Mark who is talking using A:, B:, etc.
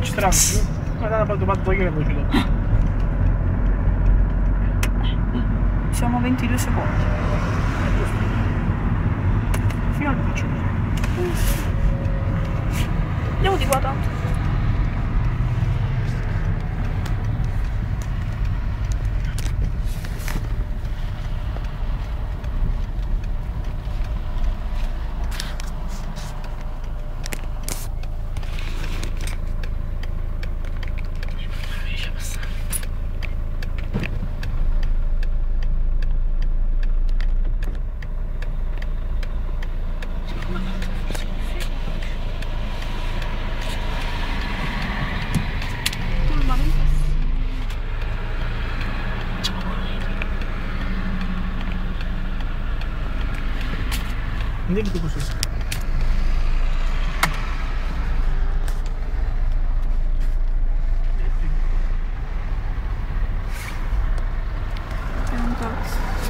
A: strano. Guarda, ho fatto che veloce.
B: Siamo a 22 secondi.
A: Fino al faccio così.
B: Andiamo di qua tanto.
A: Andiamo tu così.
B: È un cazzo.